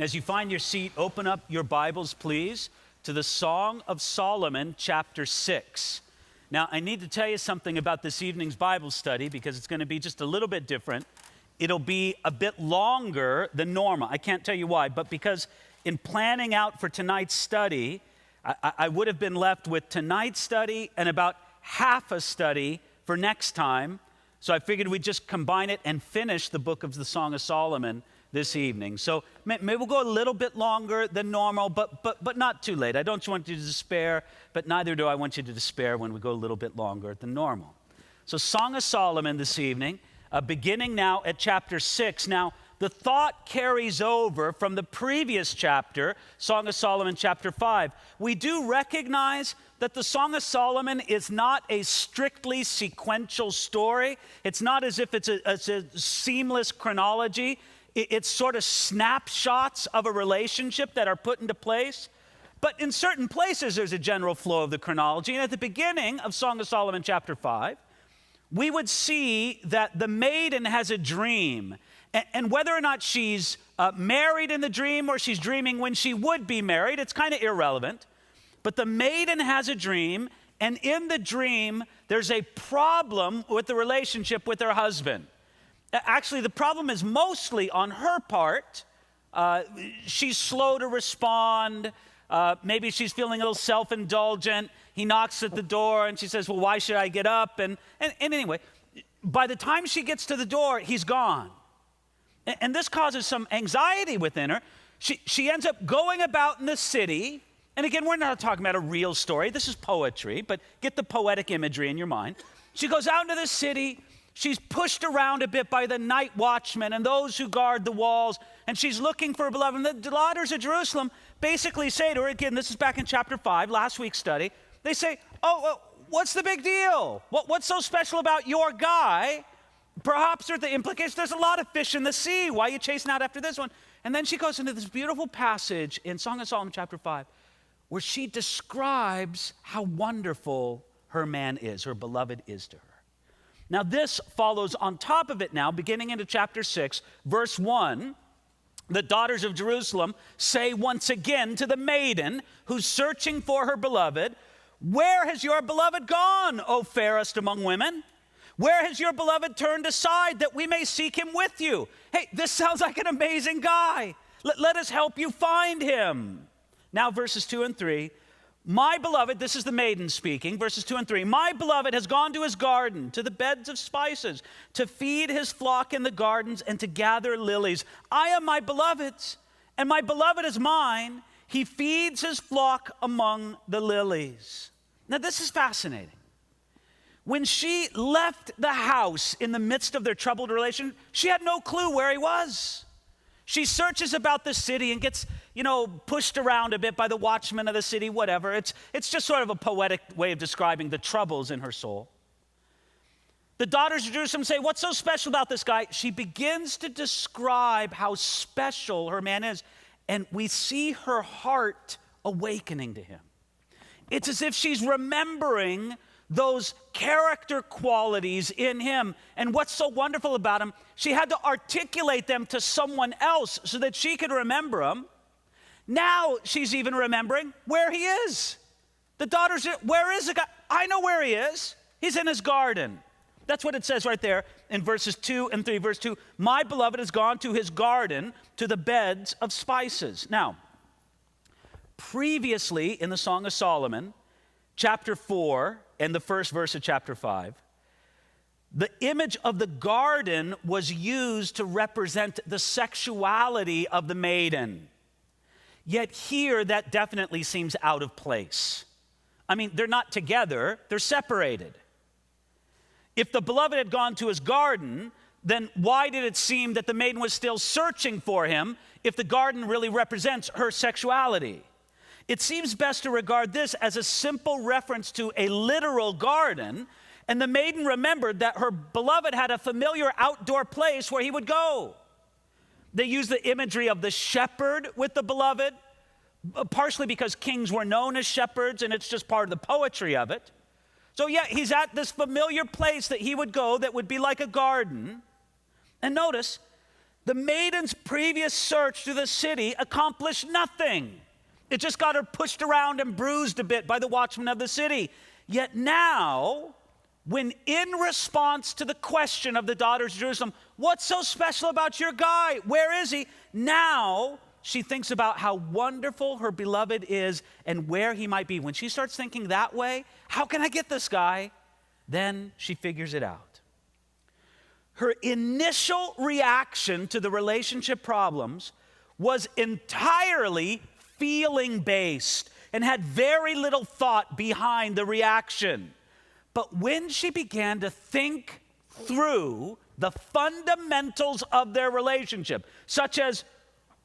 As you find your seat, open up your Bibles, please, to the Song of Solomon, chapter 6. Now, I need to tell you something about this evening's Bible study because it's going to be just a little bit different. It'll be a bit longer than normal. I can't tell you why, but because in planning out for tonight's study, I would have been left with tonight's study and about half a study for next time. So I figured we'd just combine it and finish the book of the Song of Solomon this evening. So maybe we'll go a little bit longer than normal, but not too late. I don't want you to despair, but neither do I want you to despair when we go a little bit longer than normal. So Song of Solomon this evening, beginning now at chapter 6. Now, the thought carries over from the previous chapter, Song of Solomon chapter 5. We do recognize that the Song of Solomon is not a strictly sequential story. It's not as if it's a seamless chronology. It's sort of snapshots of a relationship that are put into place. But in certain places, there's a general flow of the chronology. And at the beginning of Song of Solomon chapter 5, we would see that the maiden has a dream. And whether or not she's married in the dream or she's dreaming when she would be married, it's kind of irrelevant. But the maiden has a dream, and in the dream, there's a problem with the relationship with her husband. Actually, the problem is mostly on her part. She's slow to respond. Maybe she's feeling a little self-indulgent. He knocks at the door, and she says, well, why should I get up? And anyway, by the time she gets to the door, he's gone. And this causes some anxiety within her. She ends up going about in the city. And again, we're not talking about a real story. This is poetry, but get the poetic imagery in your mind. She goes out into the city. She's pushed around a bit by the night watchmen and those who guard the walls, and she's looking for her beloved. And the daughters of Jerusalem basically say to her, again, this is back in chapter 5, last week's study, they say, what's the big deal? What's so special about your guy? Perhaps there's the implication, there's a lot of fish in the sea. Why are you chasing out after this one? And then she goes into this beautiful passage in Song of Solomon chapter 5, where she describes how wonderful her man is, her beloved is to her. Now this follows on top of it now, beginning into chapter 6, verse 1. The daughters of Jerusalem say once again to the maiden who's searching for her beloved, where has your beloved gone, O fairest among women? Where has your beloved turned aside that we may seek him with you? Hey, this sounds like an amazing guy. Let us help you find him. Now verses 2 and 3. My beloved, this is the maiden speaking, verses 2 and 3. My beloved has gone to his garden, to the beds of spices, to feed his flock in the gardens and to gather lilies. I am my beloved's, and my beloved is mine. He feeds his flock among the lilies. Now this is fascinating. When she left the house in the midst of their troubled relation, she had no clue where he was. She searches about the city and gets, pushed around a bit by the watchmen of the city, whatever. It's just sort of a poetic way of describing the troubles in her soul. The daughters of Jerusalem say, what's so special about this guy? She begins to describe how special her man is, and we see her heart awakening to him. It's as if she's remembering those character qualities in him. And what's so wonderful about him, she had to articulate them to someone else so that she could remember them. Now she's even remembering where he is. The daughters, where is the guy? I know where he is. He's in his garden. That's what it says right there in verses 2 and 3. Verse 2, my beloved has gone to his garden, to the beds of spices. Now, previously in the Song of Solomon, chapter 4 and the first verse of chapter 5, the image of the garden was used to represent the sexuality of the maiden. Yet here, that definitely seems out of place. I mean, they're not together, they're separated. If the beloved had gone to his garden, then why did it seem that the maiden was still searching for him if the garden really represents her sexuality? It seems best to regard this as a simple reference to a literal garden, and the maiden remembered that her beloved had a familiar outdoor place where he would go. They use the imagery of the shepherd with the beloved, partially because kings were known as shepherds, and it's just part of the poetry of it. So yeah, he's at this familiar place that he would go that would be like a garden. And notice, The maiden's previous search through the city accomplished nothing. It just got her pushed around and bruised a bit by the watchmen of the city. Yet now, when in response to the question of the daughters of Jerusalem, what's so special about your guy? Where is he? Now she thinks about how wonderful her beloved is and where he might be. When she starts thinking that way, how can I get this guy? Then she figures it out. Her initial reaction to the relationship problems was entirely feeling-based and had very little thought behind the reaction. But when she began to think through the fundamentals of their relationship, such as,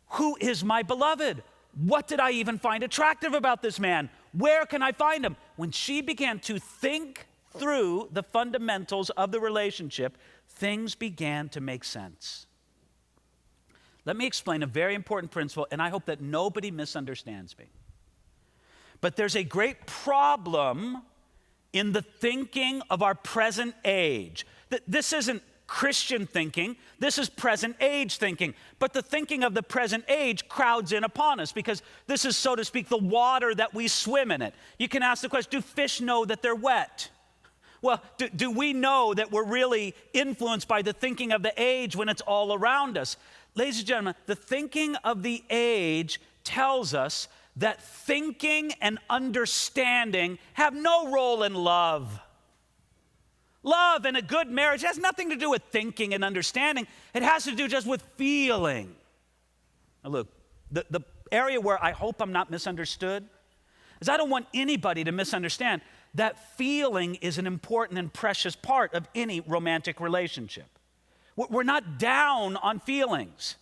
who is my beloved? What did I even find attractive about this man? Where can I find him? When she began to think through the fundamentals of the relationship, things began to make sense. Let me explain a very important principle, and I hope that nobody misunderstands me. But there's a great problem in the thinking of our present age. This isn't Christian thinking, this is present age thinking. But the thinking of the present age crowds in upon us because this is, so to speak, the water that we swim in it. You can ask the question, do fish know that they're wet? Well, do we know that we're really influenced by the thinking of the age when it's all around us? Ladies and gentlemen, the thinking of the age tells us that thinking and understanding have no role in love. Love and a good marriage has nothing to do with thinking and understanding. It has to do just with feeling. Now look, the area where I hope I'm not misunderstood is I don't want anybody to misunderstand that feeling is an important and precious part of any romantic relationship. We're not down on feelings.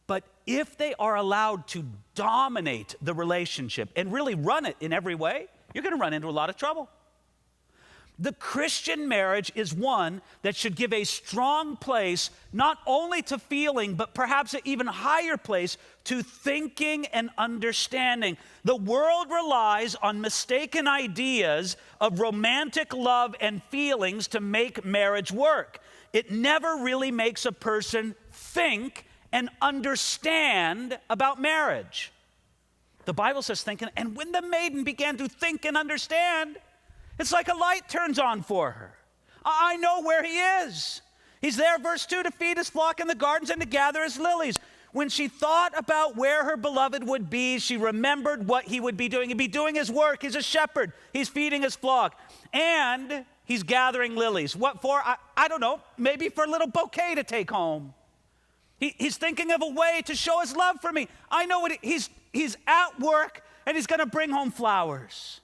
But if they are allowed to dominate the relationship and really run it in every way, you're going to run into a lot of trouble. The Christian marriage is one that should give a strong place not only to feeling, but perhaps an even higher place to thinking and understanding. The world relies on mistaken ideas of romantic love and feelings to make marriage work. It never really makes a person think and understand about marriage. The Bible says thinking, and when the maiden began to think and understand, it's like a light turns on for her. I know where he is. He's there, verse 2, to feed his flock in the gardens and to gather his lilies. When she thought about where her beloved would be, she remembered what he would be doing. He'd be doing his work. He's a shepherd. He's feeding his flock. And he's gathering lilies. What for? I don't know. Maybe for a little bouquet to take home. He's thinking of a way to show his love for me. I know what he's at work and he's going to bring home flowers.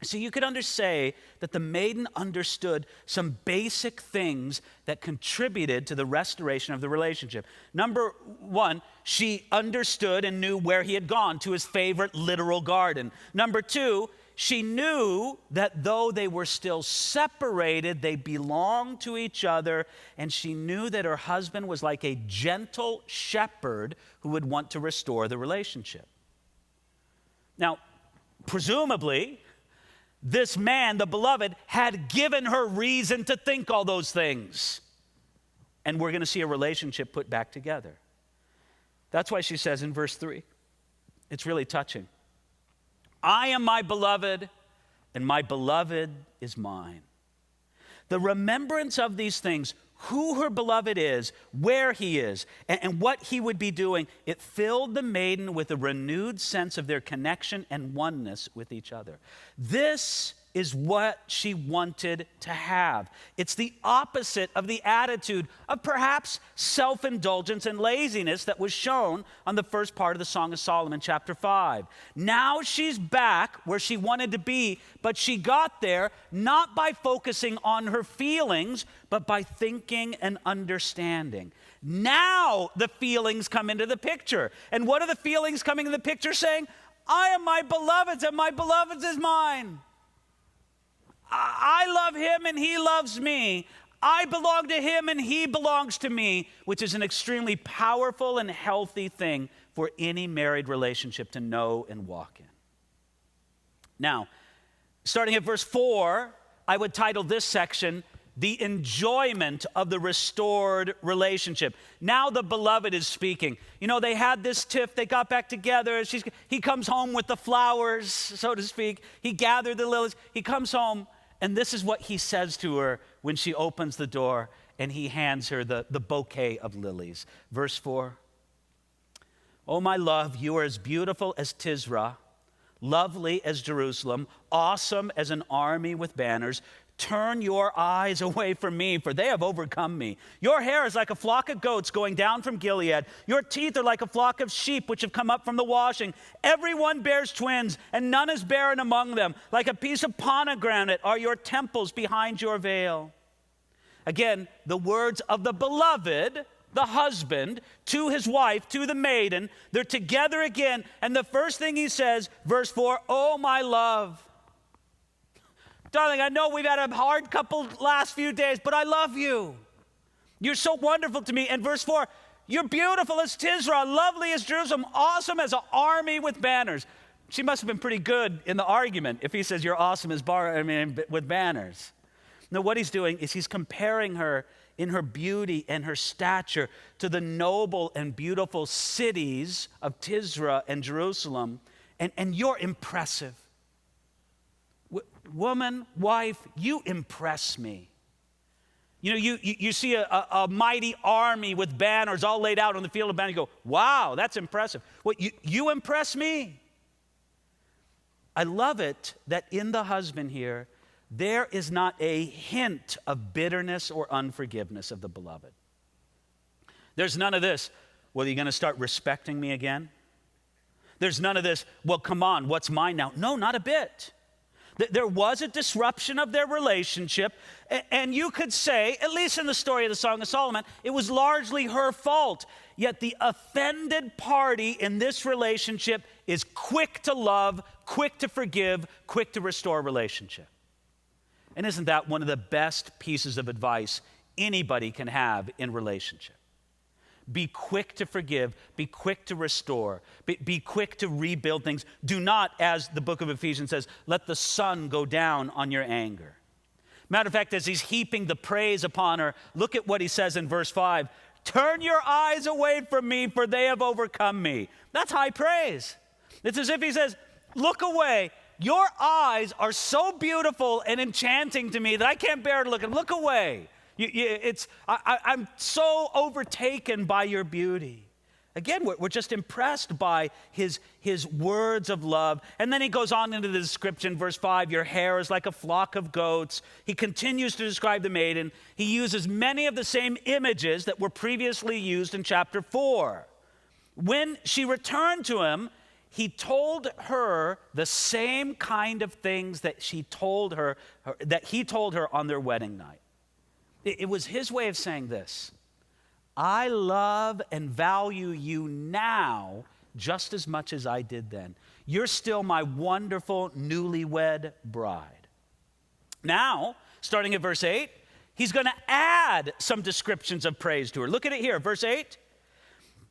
So you could say that the maiden understood some basic things that contributed to the restoration of the relationship. Number one, she understood and knew where he had gone, to his favorite literal garden. Number two, she knew that though they were still separated, they belonged to each other, and she knew that her husband was like a gentle shepherd who would want to restore the relationship. Now, presumably, this man, the beloved, had given her reason to think all those things. And we're going to see a relationship put back together. That's why she says in verse 3, it's really touching. I am my beloved, and my beloved is mine. The remembrance of these things, who her beloved is, where he is, and what he would be doing, it filled the maiden with a renewed sense of their connection and oneness with each other. This is what she wanted to have. It's the opposite of the attitude of perhaps self-indulgence and laziness that was shown on the first part of the Song of Solomon, chapter 5. Now she's back where she wanted to be, but she got there not by focusing on her feelings, but by thinking and understanding. Now the feelings come into the picture. And what are the feelings coming in the picture saying? I am my beloved's, and my beloved's is mine. I love him and he loves me. I belong to him and he belongs to me, which is an extremely powerful and healthy thing for any married relationship to know and walk in. Now, starting at verse 4, I would title this section, the enjoyment of the restored relationship. Now the beloved is speaking. You know, they had this tiff, they got back together. He comes home with the flowers, so to speak. He gathered the lilies. He comes home, and this is what he says to her when she opens the door, and he hands her the bouquet of lilies. Verse 4. Oh, my love, you are as beautiful as Tisra, lovely as Jerusalem, awesome as an army with banners. Turn your eyes away from me, for they have overcome me. Your hair is like a flock of goats going down from Gilead. Your teeth are like a flock of sheep which have come up from the washing. Everyone bears twins, and none is barren among them. Like a piece of pomegranate are your temples behind your veil. Again, the words of the beloved, the husband, to his wife, to the maiden. They're together again, and the first thing he says, verse 4, oh, my love. Darling, I know we've had a hard couple last few days, but I love you. You're so wonderful to me. And verse 4, you're beautiful as Tisra, lovely as Jerusalem, awesome as an army with banners. She must have been pretty good in the argument if he says you're awesome as with banners. No, what he's doing is he's comparing her in her beauty and her stature to the noble and beautiful cities of Tisra and Jerusalem. And you're impressive. Woman, wife, you impress me. You know, you see a mighty army with banners all laid out on the field of battle. You go, wow, that's impressive. Well, you impress me. I love it that in the husband here, there is not a hint of bitterness or unforgiveness of the beloved. There's none of this, well, are you going to start respecting me again? There's none of this, well, come on, what's mine now? No, not a bit. There was a disruption of their relationship, and you could say, at least in the story of the Song of Solomon, it was largely her fault. Yet the offended party in this relationship is quick to love, quick to forgive, quick to restore relationship. And isn't that one of the best pieces of advice anybody can have in relationship? Be quick to forgive, be quick to restore, be quick to rebuild things. Do not, as the book of Ephesians says, let the sun go down on your anger. Matter of fact, as he's heaping the praise upon her, look at what he says in verse 5. Turn your eyes away from me, for they have overcome me. That's high praise. It's as if he says, look away. Your eyes are so beautiful and enchanting to me that I can't bear to look at them. Look away. I'm so overtaken by your beauty. Again, we're just impressed by his words of love. And then he goes on into the description, verse 5, your hair is like a flock of goats. He continues to describe the maiden. He uses many of the same images that were previously used in chapter 4. When she returned to him, he told her the same kind of things that he told her on their wedding night. It was his way of saying this: I love and value you now just as much as I did then. You're still my wonderful newlywed bride. Now, starting at verse 8, he's going to add some descriptions of praise to her. Look at it here, verse 8.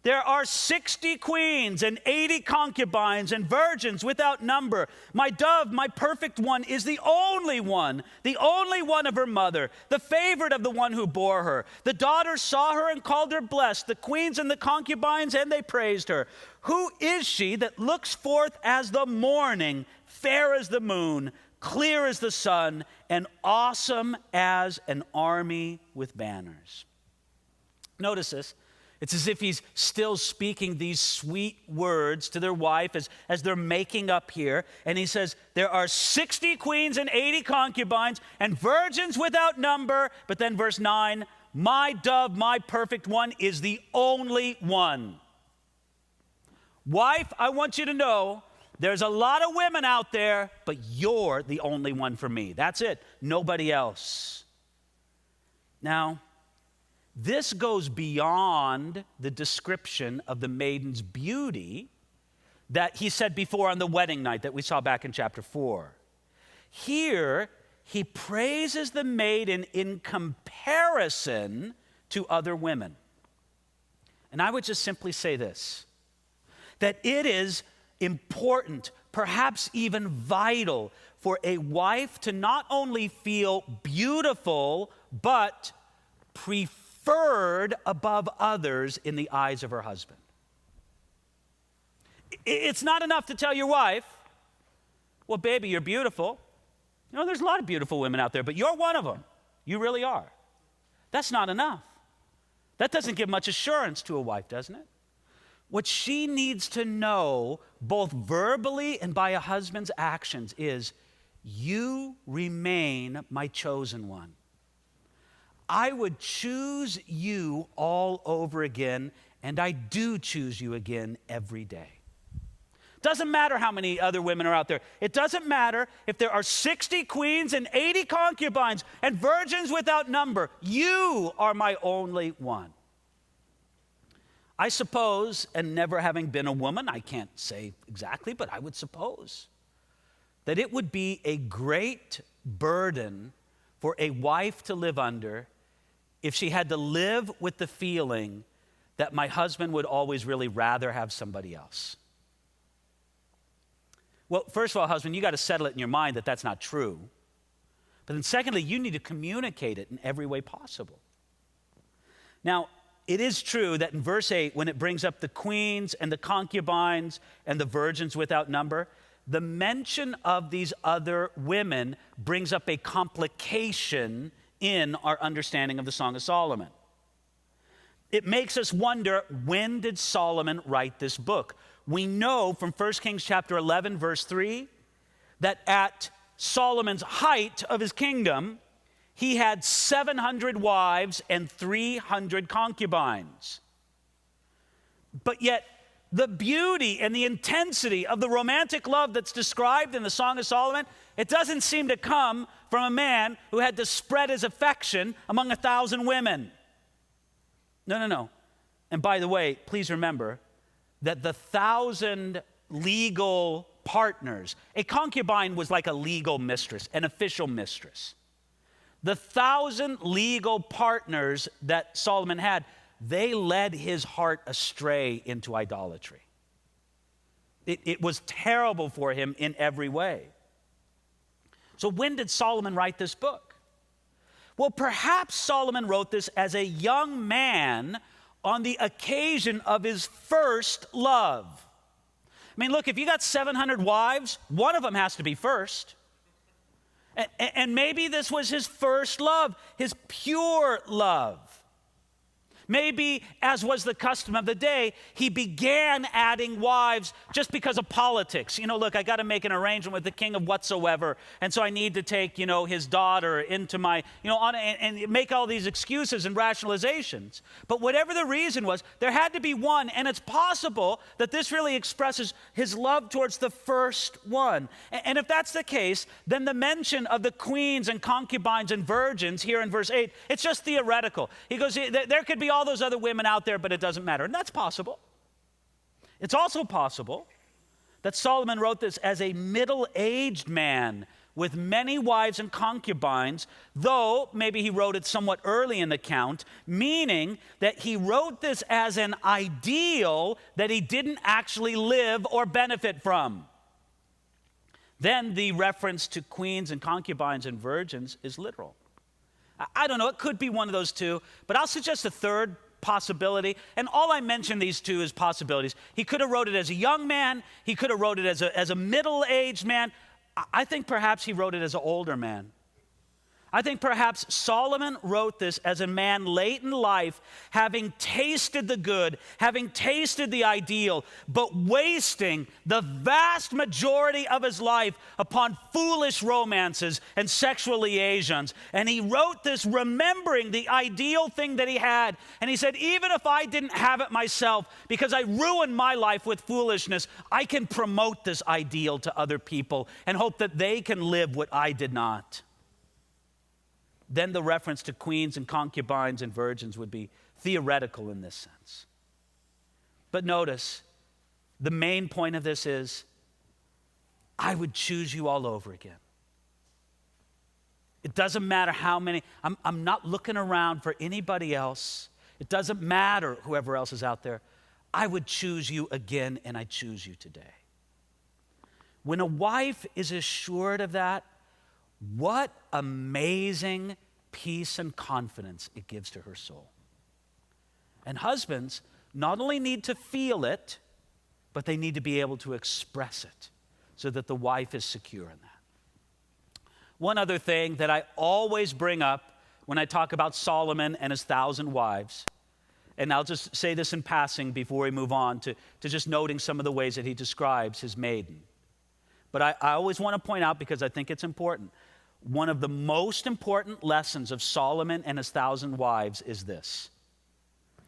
There are 60 queens and 80 concubines and virgins without number. My dove, my perfect one, is the only one of her mother, the favorite of the one who bore her. The daughters saw her and called her blessed, the queens and the concubines, and they praised her. Who is she that looks forth as the morning, fair as the moon, clear as the sun, and awesome as an army with banners? Notice this. It's as if he's still speaking these sweet words to their wife as they're making up here. And he says, there are 60 queens and 80 concubines and virgins without number. But then verse 9, my dove, my perfect one, is the only one. Wife, I want you to know, there's a lot of women out there, but you're the only one for me. That's it. Nobody else. Now, this goes beyond the description of the maiden's beauty that he said before on the wedding night that we saw back in chapter 4. Here, he praises the maiden in comparison to other women. And I would just simply say this, that it is important, perhaps even vital, for a wife to not only feel beautiful but preferred above others in the eyes of her husband. It's not enough to tell your wife, well, baby, you're beautiful. You know, there's a lot of beautiful women out there, but you're one of them. You really are. That's not enough. That doesn't give much assurance to a wife, doesn't it? What she needs to know, both verbally and by a husband's actions, is you remain my chosen one. I would choose you all over again, and I do choose you again every day. Doesn't matter how many other women are out there. It doesn't matter if there are 60 queens and 80 concubines and virgins without number. You are my only one. I suppose, and never having been a woman, I can't say exactly, but I would suppose that it would be a great burden for a wife to live under if she had to live with the feeling that my husband would always really rather have somebody else. Well, first of all, husband, you got to settle it in your mind that that's not true. But then secondly, you need to communicate it in every way possible. Now, it is true that in verse 8, when it brings up the queens and the concubines and the virgins without number, the mention of these other women brings up a complication in our understanding of the Song of Solomon. It makes us wonder, when did Solomon write this book? We know from 1 Kings chapter 11, verse 3, that at Solomon's height of his kingdom, he had 700 wives and 300 concubines. But yet, the beauty and the intensity of the romantic love that's described in the Song of Solomon, it doesn't seem to come from a man who had to spread his affection among 1,000 women. No. And by the way, please remember that the 1,000 legal partners, a concubine was like a legal mistress, an official mistress. The 1,000 legal partners that Solomon had, they led his heart astray into idolatry. It was terrible for him in every way. So when did Solomon write this book? Well, perhaps Solomon wrote this as a young man on the occasion of his first love. I mean, look, if you got 700 wives, one of them has to be first. And maybe this was his first love, his pure love. Maybe, as was the custom of the day, he began adding wives just because of politics. You know, look, I got to make an arrangement with the king of whatsoever, and so I need to take, his daughter into my, and make all these excuses and rationalizations. But whatever the reason was, there had to be one, and it's possible that this really expresses his love towards the first one. And if that's the case, then the mention of the queens and concubines and virgins here in verse 8, it's just theoretical. He goes, there could be all those other women out there, but it doesn't matter. And that's possible. It's also possible that Solomon wrote this as a middle-aged man with many wives and concubines, though maybe he wrote it somewhat early in the count, meaning that he wrote this as an ideal that he didn't actually live or benefit from. Then the reference to queens and concubines and virgins is literal. I don't know, it could be one of those two, but I'll suggest a third possibility, and all I mention these two as possibilities. He could have wrote it as a young man, he could have wrote it as a middle-aged man. I think perhaps he wrote it as an older man. I think perhaps Solomon wrote this as a man late in life, having tasted the good, having tasted the ideal, but wasting the vast majority of his life upon foolish romances and sexual liaisons. And he wrote this remembering the ideal thing that he had. And he said, even if I didn't have it myself, because I ruined my life with foolishness, I can promote this ideal to other people and hope that they can live what I did not. Then the reference to queens and concubines and virgins would be theoretical in this sense. But notice, the main point of this is, I would choose you all over again. It doesn't matter how many, I'm not looking around for anybody else. It doesn't matter whoever else is out there. I would choose you again, and I choose you today. When a wife is assured of that, what amazing peace and confidence it gives to her soul. And husbands not only need to feel it, but they need to be able to express it so that the wife is secure in that. One other thing that I always bring up when I talk about Solomon and his 1,000 wives, and I'll just say this in passing before we move on to just noting some of the ways that he describes his maiden. But I always want to point out, because I think it's important, one of the most important lessons of Solomon and his 1,000 wives is this.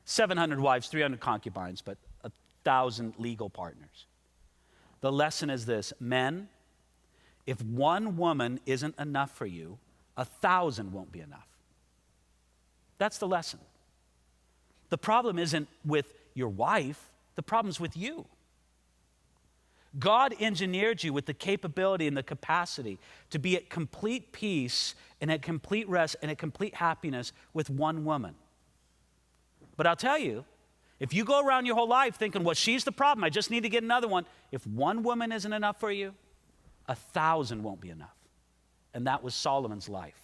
700 wives, 300 concubines, but 1,000 legal partners. The lesson is this: men, if one woman isn't enough for you, 1,000 won't be enough. That's the lesson. The problem isn't with your wife, the problem's with you. God engineered you with the capability and the capacity to be at complete peace and at complete rest and at complete happiness with one woman. But I'll tell you, if you go around your whole life thinking, well, she's the problem, I just need to get another one, if one woman isn't enough for you, 1,000 won't be enough. And that was Solomon's life.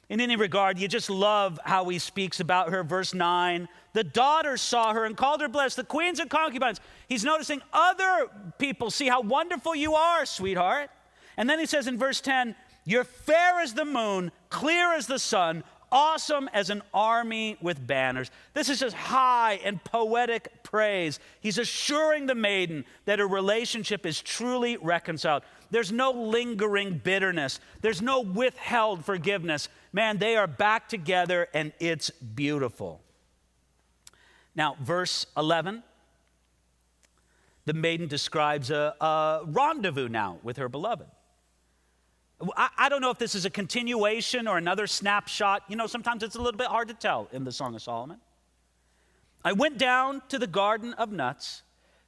In any regard, you just love how he speaks about her. Verse 9, the daughters saw her and called her blessed, the queens and concubines. He's noticing other people see how wonderful you are, sweetheart. And then he says in verse 10, you're fair as the moon, clear as the sun, awesome as an army with banners. This is just high and poetic praise. He's assuring the maiden that her relationship is truly reconciled. There's no lingering bitterness. There's no withheld forgiveness. Man, they are back together and it's beautiful. Now, verse 11, the maiden describes a rendezvous now with her beloved. I don't know if this is a continuation or another snapshot. You know, sometimes it's a little bit hard to tell in the Song of Solomon. I went down to the garden of nuts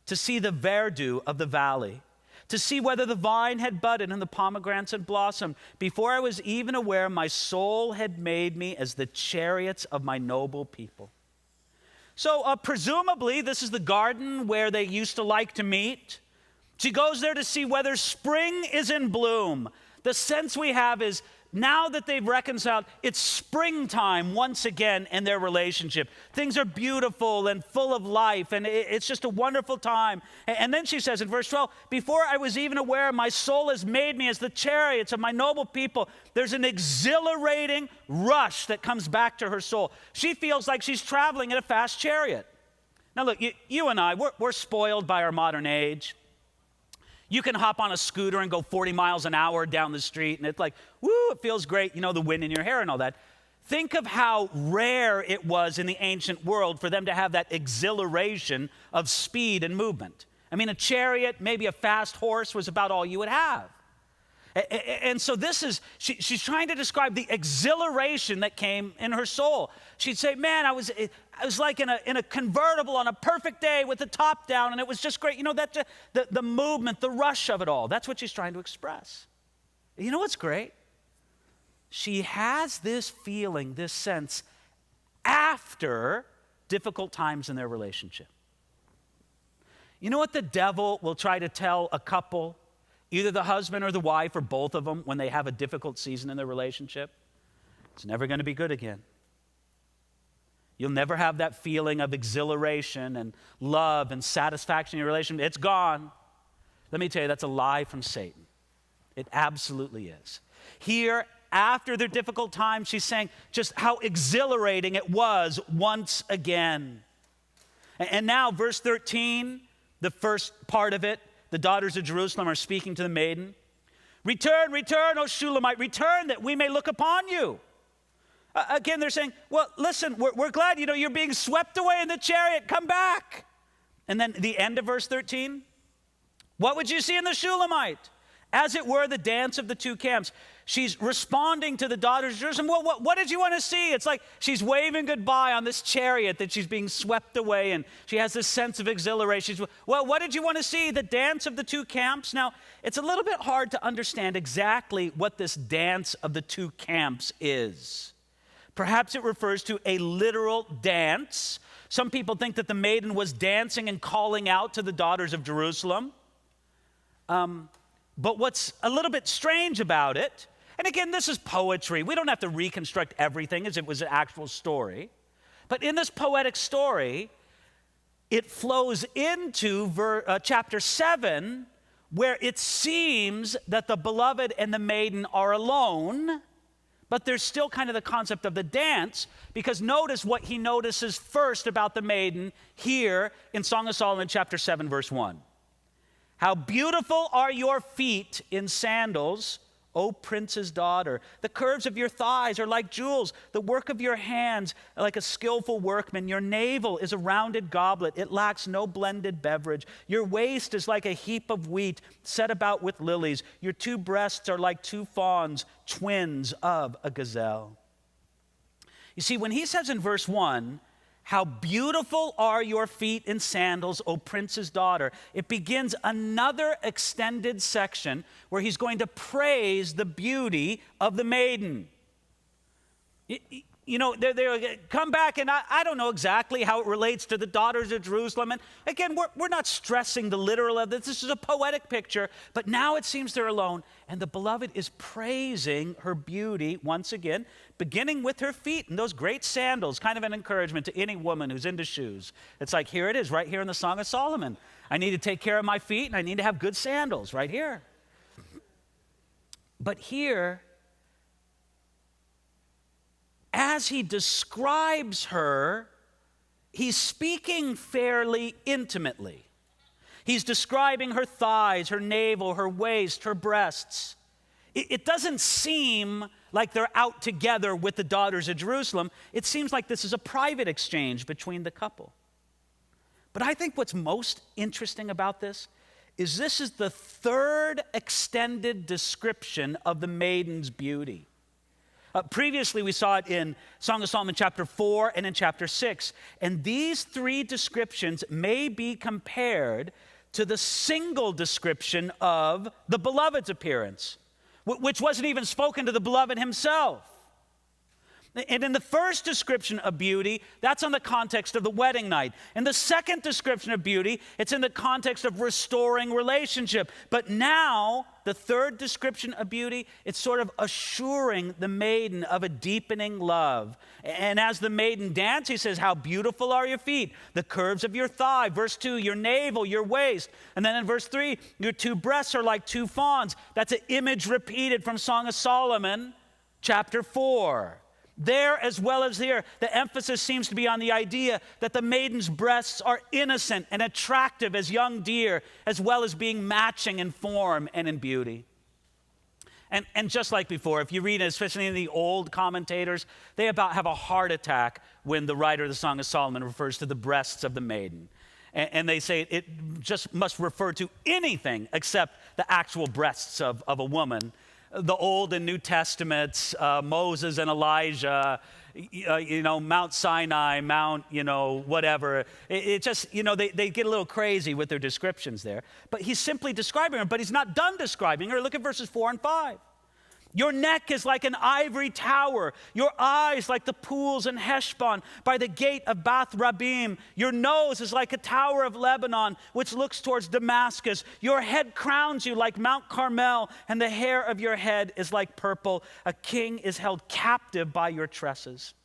to see the verdure of the valley, to see whether the vine had budded and the pomegranates had blossomed. Before I was even aware, my soul had made me as the chariots of my noble people. So presumably, this is the garden where they used to like to meet. She goes there to see whether spring is in bloom. The sense we have is now that they've reconciled, it's springtime once again in their relationship. Things are beautiful and full of life, and it's just a wonderful time. And then she says in verse 12, before I was even aware, my soul has made me as the chariots of my noble people. There's an exhilarating rush that comes back to her soul. She feels like she's traveling in a fast chariot. Now look, you and I, we're spoiled by our modern age. You can hop on a scooter and go 40 miles an hour down the street, and it's like, woo, it feels great, you know, the wind in your hair and all that. Think of how rare it was in the ancient world for them to have that exhilaration of speed and movement. I mean, a chariot, maybe a fast horse was about all you would have. And so this is, she's trying to describe the exhilaration that came in her soul. She'd say, man, I was like in a convertible on a perfect day with the top down, and it was just great. You know, the movement, the rush of it all. That's what she's trying to express. You know what's great? She has this feeling, this sense, after difficult times in their relationship. You know what the devil will try to tell a couple, either the husband or the wife or both of them, when they have a difficult season in their relationship? It's never going to be good again. You'll never have that feeling of exhilaration and love and satisfaction in your relationship. It's gone. Let me tell you, that's a lie from Satan. It absolutely is. Here, after their difficult time, she's saying just how exhilarating it was once again. And now, verse 13, the first part of it, the daughters of Jerusalem are speaking to the maiden. Return, return, O Shulamite, return that we may look upon you. Again, they're saying, well, listen, we're glad, you're being swept away in the chariot. Come back. And then the end of verse 13, what would you see in the Shulamite? As it were, the dance of the two camps. She's responding to the daughters of Jerusalem. Well, what did you want to see? It's like she's waving goodbye on this chariot that she's being swept away, and she has this sense of exhilaration. Well, what did you want to see? The dance of the two camps? Now, it's a little bit hard to understand exactly what this dance of the two camps is. Perhaps it refers to a literal dance. Some people think that the maiden was dancing and calling out to the daughters of Jerusalem. But what's a little bit strange about it, And again, this is poetry. We don't have to reconstruct everything as it was an actual story. But in this poetic story, it flows into chapter 7, where it seems that the beloved and the maiden are alone, but there's still kind of the concept of the dance, because notice what he notices first about the maiden here in Song of Solomon chapter 7, verse 1. How beautiful are your feet in sandals, O prince's daughter. The curves of your thighs are like jewels. The work of your hands like a skillful workman. Your navel is a rounded goblet. It lacks no blended beverage. Your waist is like a heap of wheat set about with lilies. Your two breasts are like two fawns, twins of a gazelle. You see, when he says in verse 1, how beautiful are your feet in sandals, O prince's daughter, it begins another extended section where he's going to praise the beauty of the maiden. You know, they come back, and I don't know exactly how it relates to the daughters of Jerusalem. And again, we're not stressing the literal of this. This is a poetic picture, but now it seems they're alone, and the beloved is praising her beauty once again, beginning with her feet and those great sandals, kind of an encouragement to any woman who's into shoes. It's like, here it is, right here in the Song of Solomon. I need to take care of my feet, and I need to have good sandals right here. But here, as he describes her, he's speaking fairly intimately. He's describing her thighs, her navel, her waist, her breasts. It doesn't seem like they're out together with the daughters of Jerusalem. It seems like this is a private exchange between the couple. But I think what's most interesting about this is the third extended description of the maiden's beauty. Previously, we saw it in Song of Solomon chapter 4 and in chapter 6. And these three descriptions may be compared to the single description of the beloved's appearance, which wasn't even spoken to the beloved himself. And in the first description of beauty, that's on the context of the wedding night. In the second description of beauty, it's in the context of restoring relationship. But now, the third description of beauty, it's sort of assuring the maiden of a deepening love. And as the maiden dances, he says, how beautiful are your feet, the curves of your thigh. Verse 2, your navel, your waist. And then in verse 3, your two breasts are like two fawns. That's an image repeated from Song of Solomon, chapter 4. There as well as here, the emphasis seems to be on the idea that the maiden's breasts are innocent and attractive as young deer, as well as being matching in form and in beauty. And just like before, if you read, especially in the old commentators, they about have a heart attack when the writer of the Song of Solomon refers to the breasts of the maiden. And they say it just must refer to anything except the actual breasts of a woman. The Old and New Testaments, Moses and Elijah, Mount Sinai, Mount, whatever. It just, they get a little crazy with their descriptions there. But he's simply describing her, but he's not done describing her. Look at verses 4 and 5. Your neck is like an ivory tower. Your eyes like the pools in Heshbon by the gate of Bath Rabbim. Your nose is like a tower of Lebanon, which looks towards Damascus. Your head crowns you like Mount Carmel, and the hair of your head is like purple. A king is held captive by your tresses.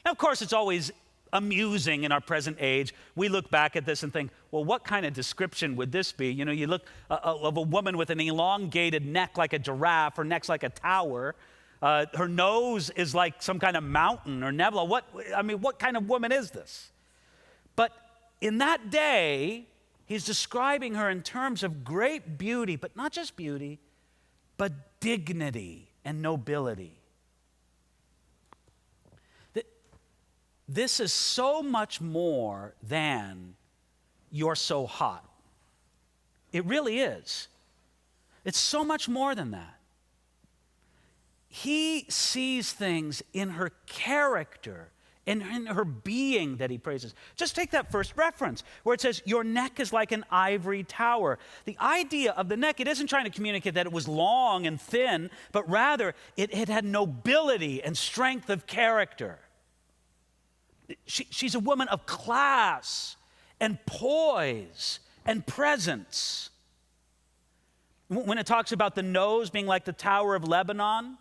Now, of course, it's always amusing in our present age. We look back at this and think, well, what kind of description would this be? You look of a woman with an elongated neck like a giraffe, her neck's like a tower. Her nose is like some kind of mountain or nebula. What kind of woman is this? But in that day, he's describing her in terms of great beauty, but not just beauty, but dignity and nobility. This is so much more than you're so hot. It really is. It's so much more than that. He sees things in her character and in her being that he praises. Just take that first reference where it says, your neck is like an ivory tower. The idea of the neck, it isn't trying to communicate that it was long and thin, but rather it had nobility and strength of character. She's a woman of class and poise and presence. When it talks about the nose being like the Tower of Lebanon,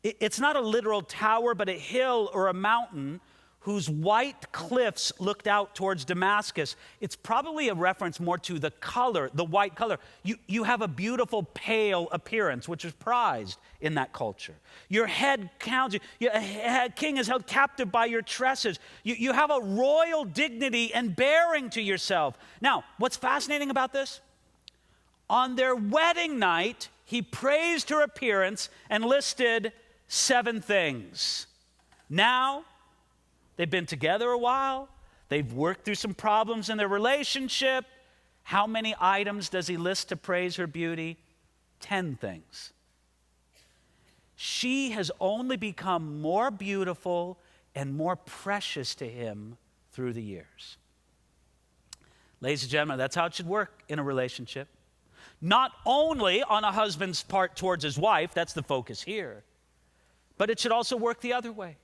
It's not a literal tower, but a hill or a mountain whose white cliffs looked out towards Damascus. It's probably a reference more to the color, the white color. You have a beautiful pale appearance, which is prized in that culture. Your head counts. Your king is held captive by your tresses. You have a royal dignity and bearing to yourself. Now, what's fascinating about this? On their wedding night, he praised her appearance and listed 7 things. Now, they've been together a while. They've worked through some problems in their relationship. How many items does he list to praise her beauty? 10 things. She has only become more beautiful and more precious to him through the years. Ladies and gentlemen, that's how it should work in a relationship. Not only on a husband's part towards his wife, that's the focus here, but it should also work the other way.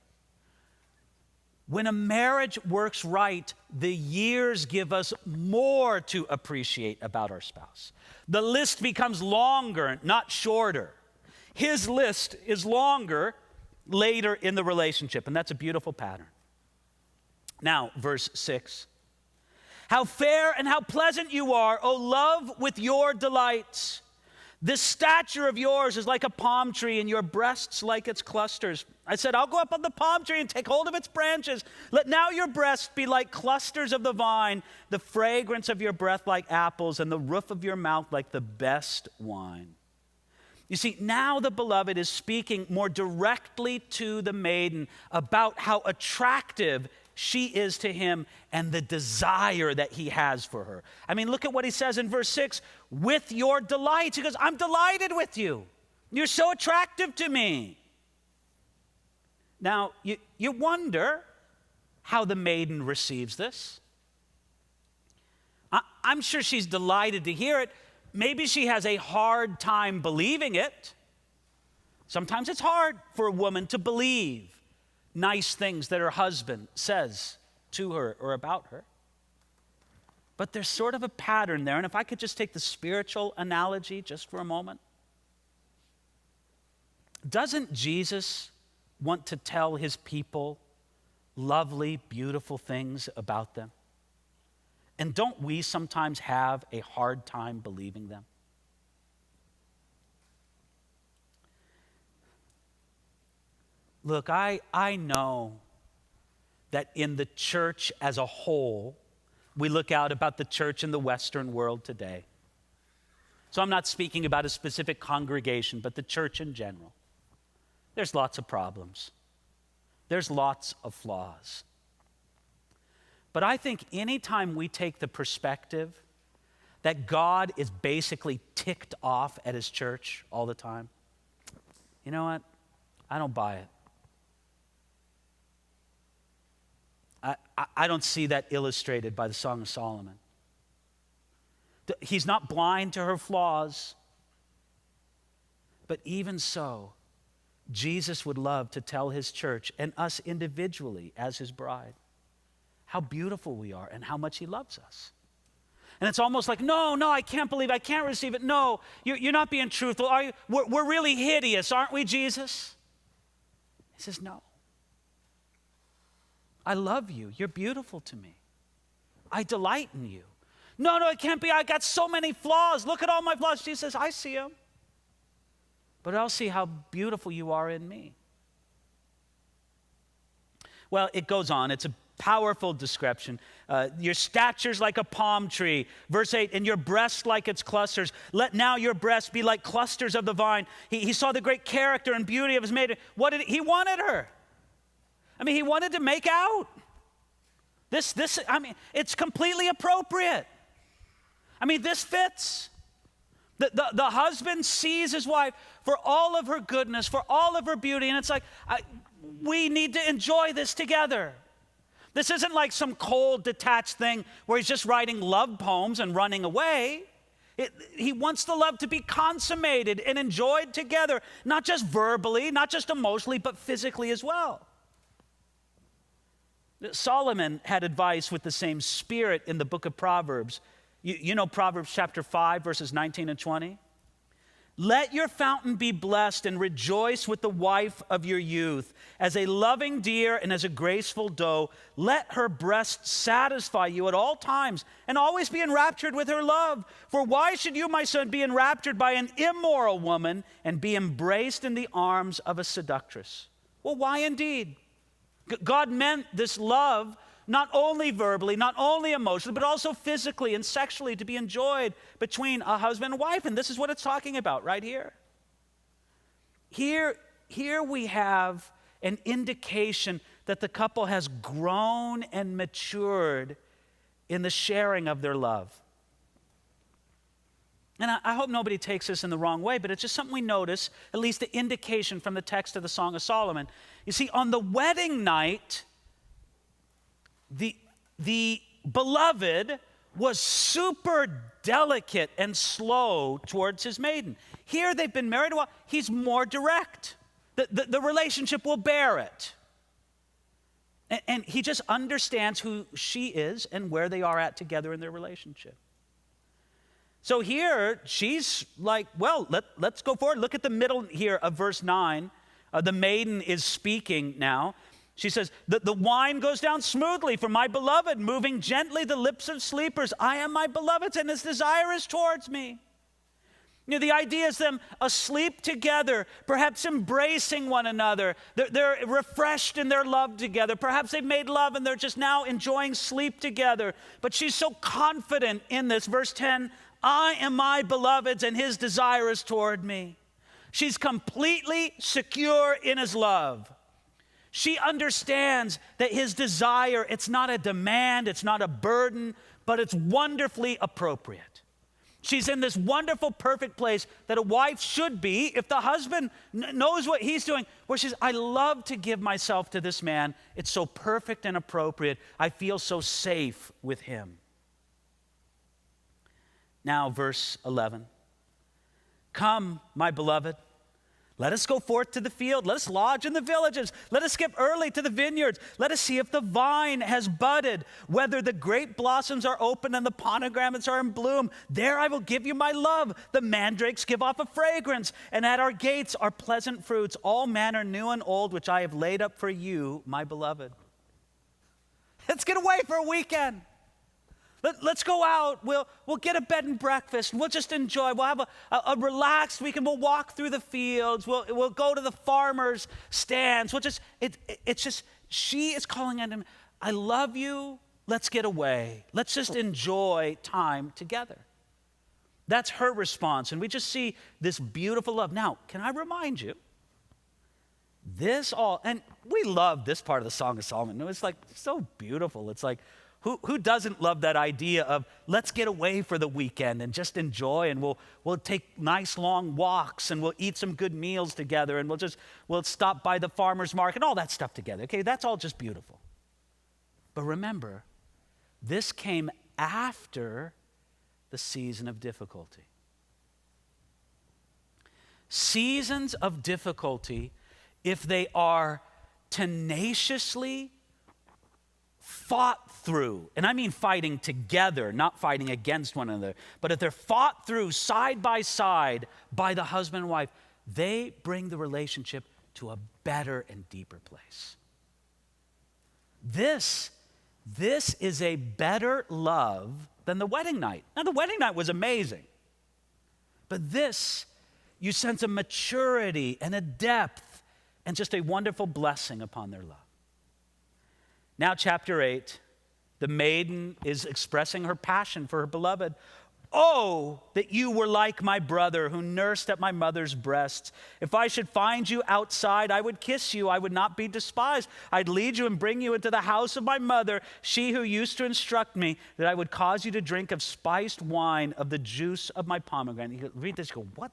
When a marriage works right, the years give us more to appreciate about our spouse. The list becomes longer, not shorter. His list is longer later in the relationship, and that's a beautiful pattern. Now, verse 6. How fair and how pleasant you are, O love, with your delights. This stature of yours is like a palm tree, and your breasts like its clusters. I said, I'll go up on the palm tree and take hold of its branches. Let now your breasts be like clusters of the vine, the fragrance of your breath like apples, and the roof of your mouth like the best wine. You see, now the beloved is speaking more directly to the maiden about how attractive she is to him and the desire that he has for her. I mean, look at what he says in verse 6. With your delights. He goes, I'm delighted with you. You're so attractive to me. Now, you wonder how the maiden receives this. I'm sure she's delighted to hear it. Maybe she has a hard time believing it. Sometimes it's hard for a woman to believe nice things that her husband says to her or about her. But there's sort of a pattern there. And if I could just take the spiritual analogy just for a moment. Doesn't Jesus want to tell his people lovely, beautiful things about them? And don't we sometimes have a hard time believing them? Look, I know that in the church as a whole, we look out about the church in the Western world today. So I'm not speaking about a specific congregation, but the church in general. There's lots of problems. There's lots of flaws. But I think anytime we take the perspective that God is basically ticked off at his church all the time, you know what? I don't buy it. I don't see that illustrated by the Song of Solomon. He's not blind to her flaws. But even so, Jesus would love to tell his church and us individually as his bride how beautiful we are and how much he loves us. And it's almost like, no, I can't believe, I can't receive it. No, you're not being truthful. Are you? We're really hideous, aren't we, Jesus? He says, no. I love you. You're beautiful to me. I delight in you. No, it can't be. I got so many flaws. Look at all my flaws. Jesus says, I see them. But I'll see how beautiful you are in me. Well, it goes on. It's a powerful description. Your stature's like a palm tree. Verse 8, and your breasts like its clusters. Let now your breasts be like clusters of the vine. He saw the great character and beauty of his maiden. He wanted her. I mean, he wanted to make out. It's completely appropriate. I mean, this fits. The husband sees his wife for all of her goodness, for all of her beauty, and it's like, we need to enjoy this together. This isn't like some cold, detached thing where he's just writing love poems and running away. He wants the love to be consummated and enjoyed together, not just verbally, not just emotionally, but physically as well. Solomon had advice with the same spirit in the book of Proverbs. You know Proverbs chapter 5, verses 19 and 20? Let your fountain be blessed and rejoice with the wife of your youth. As a loving deer and as a graceful doe, let her breast satisfy you at all times and always be enraptured with her love. For why should you, my son, be enraptured by an immoral woman and be embraced in the arms of a seductress? Well, why indeed? God meant this love not only verbally, not only emotionally, but also physically and sexually to be enjoyed between a husband and wife. And this is what it's talking about right here. Here we have an indication that the couple has grown and matured in the sharing of their love. And I hope nobody takes this in the wrong way, but it's just something we notice, at least the indication from the text of the Song of Solomon. You see, on the wedding night, the beloved was super delicate and slow towards his maiden. Here they've been married a while. He's more direct. The relationship will bear it. And he just understands who she is and where they are at together in their relationship. So here, she's like, well, let's go forward. Look at the middle here of verse 9. The maiden is speaking now. She says, the wine goes down smoothly for my beloved, moving gently the lips of sleepers. I am my beloved's, and his desire is towards me. You know, the idea is them asleep together, perhaps embracing one another. They're refreshed in their love together. Perhaps they've made love and they're just now enjoying sleep together. But she's so confident in this. Verse 10, I am my beloved's, and his desire is toward me. She's completely secure in his love. She understands that his desire, it's not a demand, it's not a burden, but it's wonderfully appropriate. She's in this wonderful, perfect place that a wife should be if the husband knows what he's doing, where she's, I love to give myself to this man. It's so perfect and appropriate. I feel so safe with him. Now, verse 11. Come, my beloved. Let us go forth to the field. Let us lodge in the villages. Let us skip early to the vineyards. Let us see if the vine has budded, whether the grape blossoms are open and the pomegranates are in bloom. There I will give you my love. The mandrakes give off a fragrance, and at our gates are pleasant fruits, all manner new and old, which I have laid up for you, my beloved. Let's get away for a weekend. Let's go out. We'll get a bed and breakfast. And we'll just enjoy. We'll have a relaxed weekend. We'll walk through the fields. We'll go to the farmers' stands. It's just she is calling at him. I love you. Let's get away. Let's just enjoy time together. That's her response, and we just see this beautiful love. Now, can I remind you? And we love this part of the Song of Solomon. It's like so beautiful. It's like. Who doesn't love that idea of let's get away for the weekend and just enjoy, and we'll take nice long walks, and we'll eat some good meals together, and we'll stop by the farmer's market, all that stuff together. Okay, that's all just beautiful. But remember, this came after the season of difficulty. Seasons of difficulty, if they are tenaciously fought through, and I mean fighting together, not fighting against one another, but if they're fought through side by side by the husband and wife, they bring the relationship to a better and deeper place. This is a better love than the wedding night. Now, the wedding night was amazing, but this, you sense a maturity and a depth and just a wonderful blessing upon their love. Now, chapter 8, the maiden is expressing her passion for her beloved. Oh, that you were like my brother who nursed at my mother's breasts. If I should find you outside, I would kiss you. I would not be despised. I'd lead you and bring you into the house of my mother, she who used to instruct me that I would cause you to drink of spiced wine of the juice of my pomegranate. You read this, you go, what?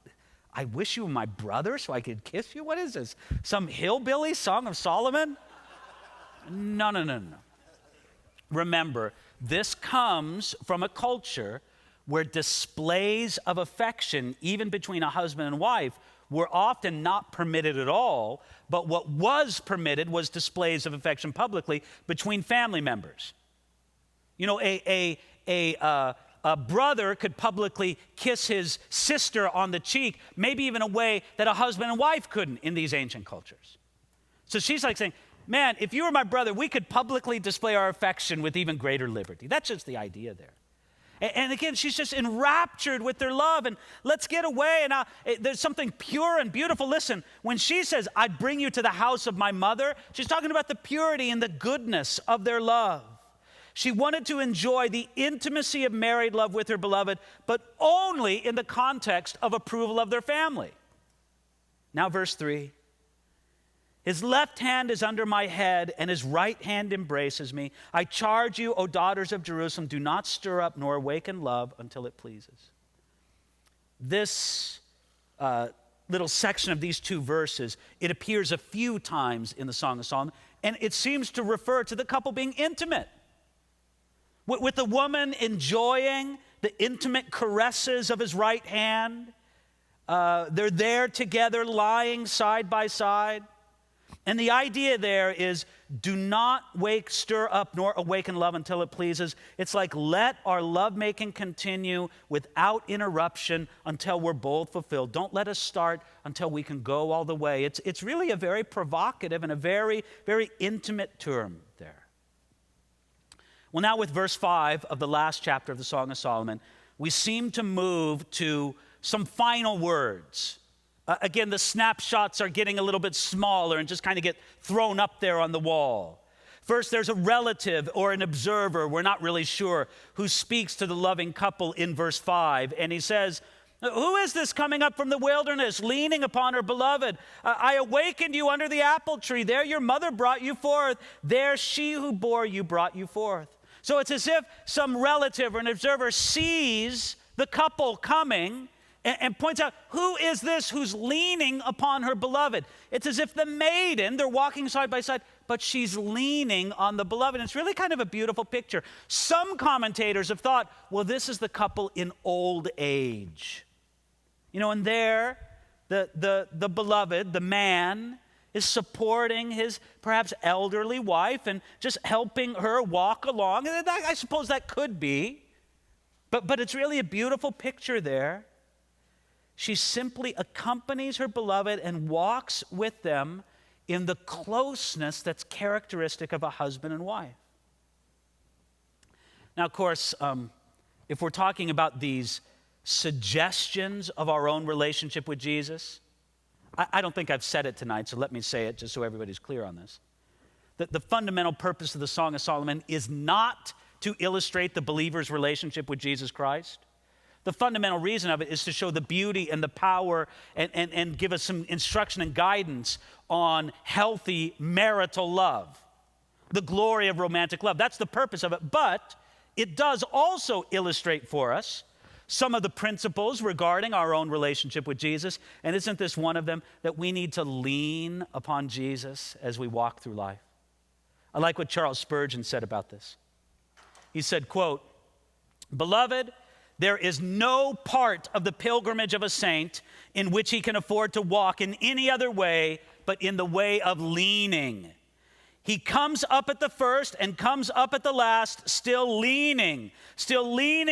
I wish you were my brother so I could kiss you? What is this? Some hillbilly Song of Solomon? No. Remember, this comes from a culture where displays of affection, even between a husband and wife, were often not permitted at all, but what was permitted was displays of affection publicly between family members. You know, a a brother could publicly kiss his sister on the cheek, maybe even a way that a husband and wife couldn't in these ancient cultures. So she's like saying, man, if you were my brother, we could publicly display our affection with even greater liberty. That's just the idea there. And again, she's just enraptured with their love. And let's get away. And there's something pure and beautiful. Listen, when she says, I'd bring you to the house of my mother, she's talking about the purity and the goodness of their love. She wanted to enjoy the intimacy of married love with her beloved, but only in the context of approval of their family. Now, verse 3. His left hand is under my head, and his right hand embraces me. I charge you, O daughters of Jerusalem, do not stir up nor awaken love until it pleases. This little section of these two verses, it appears a few times in the Song of Solomon, and it seems to refer to the couple being intimate. With the woman enjoying the intimate caresses of his right hand. They're there together, lying side by side. And the idea there is, do not stir up nor awaken love until it pleases. It's like, let our lovemaking continue without interruption until we're both fulfilled. Don't let us start until we can go all the way. It's really a very provocative and a very, very intimate term there. Well, now with verse 5 of the last chapter of the Song of Solomon, we seem to move to some final words. Again, the snapshots are getting a little bit smaller and just kind of get thrown up there on the wall. First, there's a relative or an observer, we're not really sure, who speaks to the loving couple in verse 5. And he says, who is this coming up from the wilderness, leaning upon her beloved? I awakened you under the apple tree. There your mother brought you forth. There she who bore you brought you forth. So it's as if some relative or an observer sees the couple coming and points out, who is this who's leaning upon her beloved? It's as if the maiden, they're walking side by side, but she's leaning on the beloved. And it's really kind of a beautiful picture. Some commentators have thought, well, this is the couple in old age. You know, and there, the beloved, the man, is supporting his perhaps elderly wife and just helping her walk along. And I suppose that could be. But it's really a beautiful picture there. She simply accompanies her beloved and walks with them in the closeness that's characteristic of a husband and wife. Now, of course, if we're talking about these suggestions of our own relationship with Jesus, I don't think I've said it tonight, so let me say it just so everybody's clear on this. The fundamental purpose of the Song of Solomon is not to illustrate the believer's relationship with Jesus Christ. The fundamental reason of it is to show the beauty and the power and give us some instruction and guidance on healthy marital love, the glory of romantic love. That's the purpose of it. But it does also illustrate for us some of the principles regarding our own relationship with Jesus. And isn't this one of them, that we need to lean upon Jesus as we walk through life? I like what Charles Spurgeon said about this. He said, quote, "Beloved, there is no part of the pilgrimage of a saint in which he can afford to walk in any other way but in the way of leaning. He comes up at the first and comes up at the last, still leaning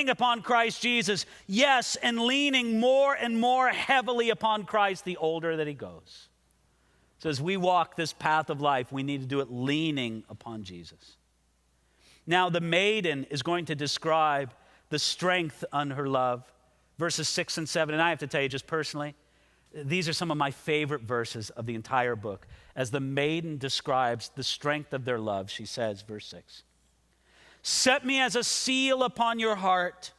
upon Christ Jesus. Yes, and leaning more and more heavily upon Christ the older that he goes." So as we walk this path of life, we need to do it leaning upon Jesus. Now, the maiden is going to describe the strength on her love, verses 6 and 7. And I have to tell you just personally, these are some of my favorite verses of the entire book. As the maiden describes the strength of their love, she says, verse 6, "Set me as a seal upon your heart,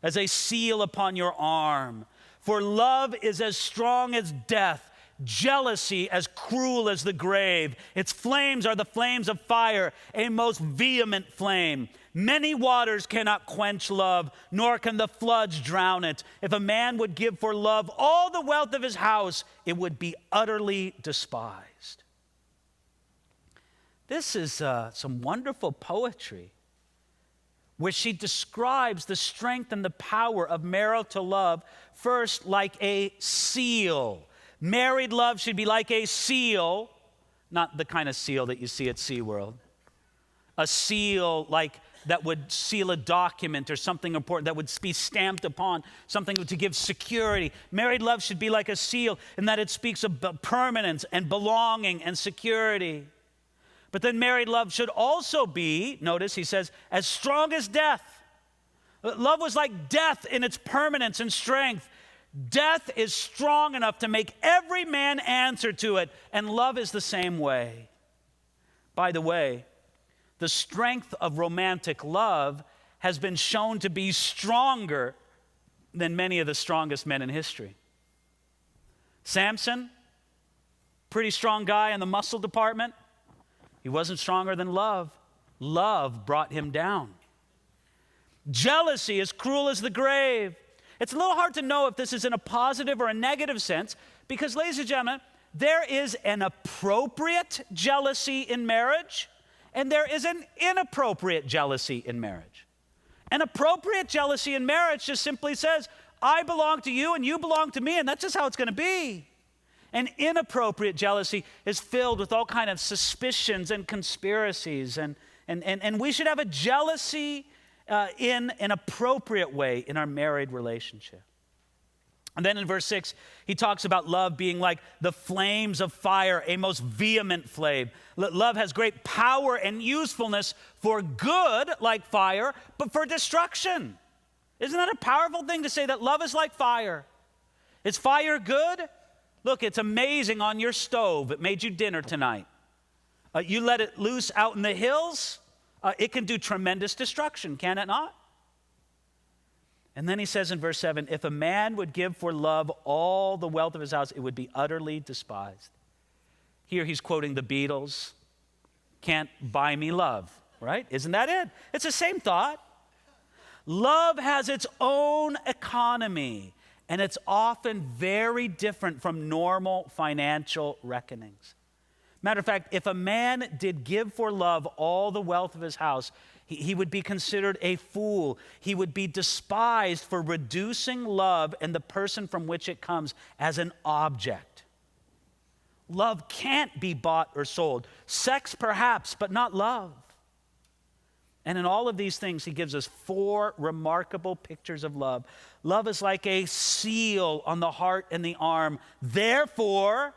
as a seal upon your arm. For love is as strong as death, jealousy as cruel as the grave. Its flames are the flames of fire, a most vehement flame. Many waters cannot quench love, nor can the floods drown it. If a man would give for love all the wealth of his house, it would be utterly despised." This is some wonderful poetry where she describes the strength and the power of marital love, first like a seal. Married love should be like a seal, not the kind of seal that you see at SeaWorld. A seal like that would seal a document or something important that would be stamped upon, something to give security. Married love should be like a seal in that it speaks of permanence and belonging and security. But then married love should also be, notice he says, as strong as death. Love was like death in its permanence and strength. Death is strong enough to make every man answer to it, and love is the same way. By the way, the strength of romantic love has been shown to be stronger than many of the strongest men in history. Samson, pretty strong guy in the muscle department. He wasn't stronger than love. Love brought him down. Jealousy is cruel as the grave. It's a little hard to know if this is in a positive or a negative sense because, ladies and gentlemen, there is an appropriate jealousy in marriage and there is an inappropriate jealousy in marriage. An appropriate jealousy in marriage just simply says, I belong to you and you belong to me, and that's just how it's going to be. An inappropriate jealousy is filled with all kinds of suspicions and conspiracies, and we should have a jealousy in an appropriate way in our married relationship. And then in verse 6, he talks about love being like the flames of fire, a most vehement flame. Love has great power and usefulness for good, like fire, but for destruction. Isn't that a powerful thing to say, that love is like fire? Is fire good? Look, it's amazing on your stove. It made you dinner tonight. You let it loose out in the hills, it can do tremendous destruction, can it not? And then he says in verse 7, if a man would give for love all the wealth of his house, it would be utterly despised. Here he's quoting the Beatles, can't buy me love, right? Isn't that it? It's the same thought. Love has its own economy, and it's often very different from normal financial reckonings. Matter of fact, if a man did give for love all the wealth of his house, he would be considered a fool. He would be despised for reducing love and the person from which it comes as an object. Love can't be bought or sold. Sex perhaps, but not love. And in all of these things, he gives us 4 remarkable pictures of love. Love is like a seal on the heart and the arm. Therefore,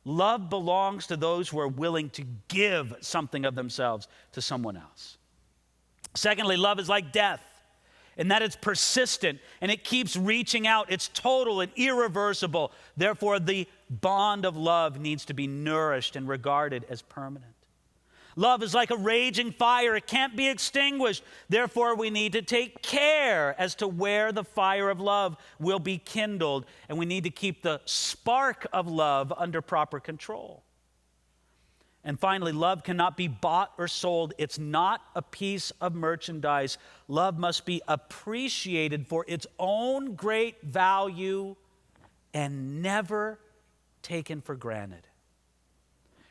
love belongs to those who are willing to give something of themselves to someone else. Secondly, love is like death, in that it's persistent and it keeps reaching out. It's total and irreversible. Therefore, the bond of love needs to be nourished and regarded as permanent. Love is like a raging fire. It can't be extinguished. Therefore, we need to take care as to where the fire of love will be kindled, and we need to keep the spark of love under proper control. And finally, love cannot be bought or sold. It's not a piece of merchandise. Love must be appreciated for its own great value and never taken for granted.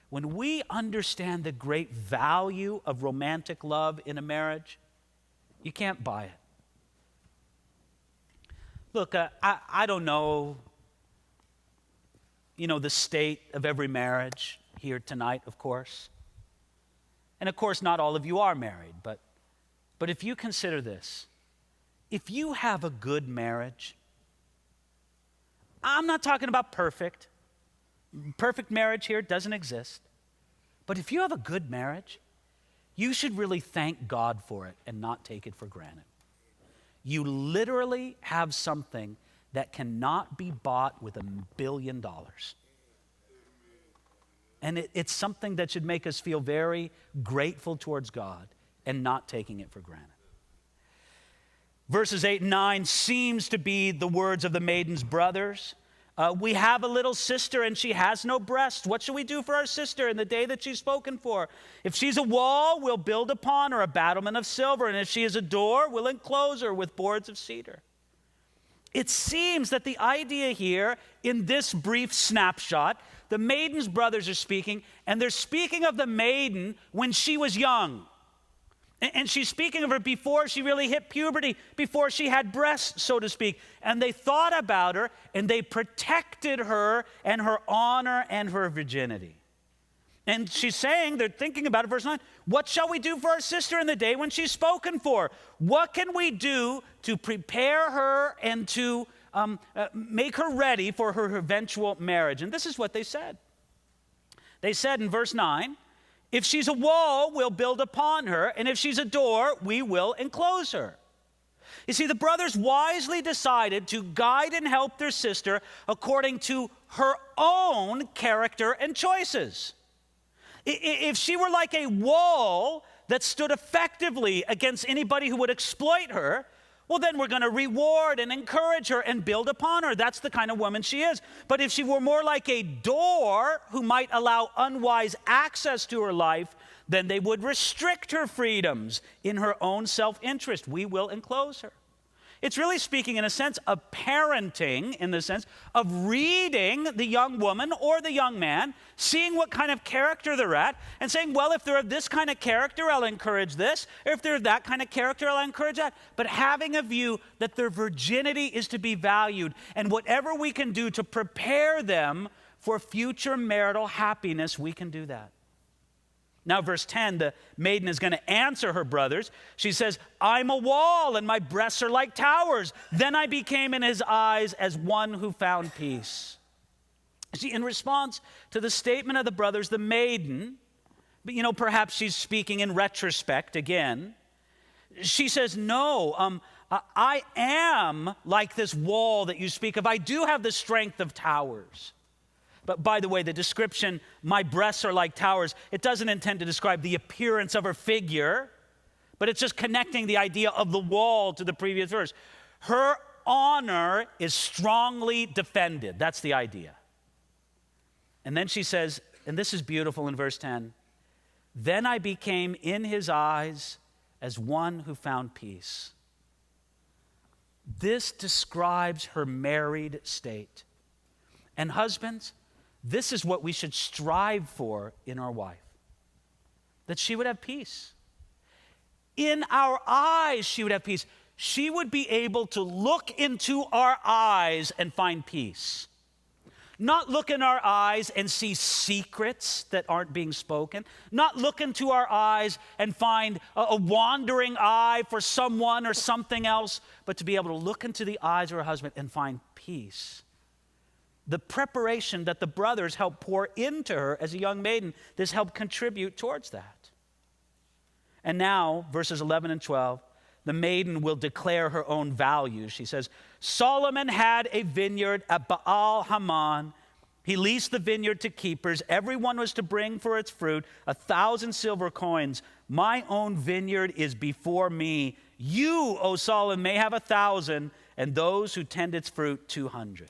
When we understand the great value of romantic love in a marriage, you can't buy it. Look, I don't know, the state of every marriage here tonight, of course. And of course, not all of you are married, but if you consider this, if you have a good marriage, I'm not talking about perfect. Perfect marriage here doesn't exist. But if you have a good marriage, you should really thank God for it and not take it for granted. You literally have something that cannot be bought with $1 billion. And it's something that should make us feel very grateful towards God and not taking it for granted. Verses 8 and 9 seems to be the words of the Maiden's brothers. We have a little sister and she has no breast. What shall we do for our sister in the day that she's spoken for? If she's a wall, we'll build upon her a battlement of silver. And if she is a door, we'll enclose her with boards of cedar. It seems that the idea here in this brief snapshot, the Maiden's brothers are speaking, and they're speaking of the maiden when she was young. And she's speaking of her before she really hit puberty, before she had breasts, so to speak. And they thought about her, and they protected her and her honor and her virginity. And she's saying, they're thinking about it, verse 9, what shall we do for our sister in the day when she's spoken for? What can we do to prepare her and to make her ready for her eventual marriage? And this is what they said. They said in verse 9, if she's a wall, we'll build upon her, and if she's a door, we will enclose her. You see, the brothers wisely decided to guide and help their sister according to her own character and choices. If she were like a wall that stood effectively against anybody who would exploit her, well, then we're going to reward and encourage her and build upon her. That's the kind of woman she is. But if she were more like a door who might allow unwise access to her life, then they would restrict her freedoms in her own self-interest. We will enclose her. It's really speaking in a sense of parenting, in the sense of reading the young woman or the young man, seeing what kind of character they're at, and saying, well, if they're of this kind of character, I'll encourage this. Or if they're that kind of character, I'll encourage that. But having a view that their virginity is to be valued, and whatever we can do to prepare them for future marital happiness, we can do that. Now, verse 10, the maiden is going to answer her brothers. She says, I'm a wall and my breasts are like towers. Then I became in his eyes as one who found peace. See, in response to the statement of the brothers, the maiden, perhaps she's speaking in retrospect again. She says, no, I am like this wall that you speak of. I do have the strength of towers. But by the way, the description, my breasts are like towers, it doesn't intend to describe the appearance of her figure, but it's just connecting the idea of the wall to the previous verse. Her honor is strongly defended. That's the idea. And then she says, and this is beautiful in verse 10, then I became in his eyes as one who found peace. This describes her married state. And husbands, this is what we should strive for in our wife, that she would have peace. In our eyes, she would have peace. She would be able to look into our eyes and find peace. Not look in our eyes and see secrets that aren't being spoken. Not look into our eyes and find a wandering eye for someone or something else, but to be able to look into the eyes of her husband and find peace. The preparation that the brothers helped pour into her as a young maiden, this helped contribute towards that. And now, verses 11 and 12, the maiden will declare her own values. She says, Solomon had a vineyard at Baal Haman. He leased the vineyard to keepers. Everyone was to bring for its fruit 1,000 silver coins. My own vineyard is before me. You, O Solomon, may have 1,000, and those who tend its fruit 200.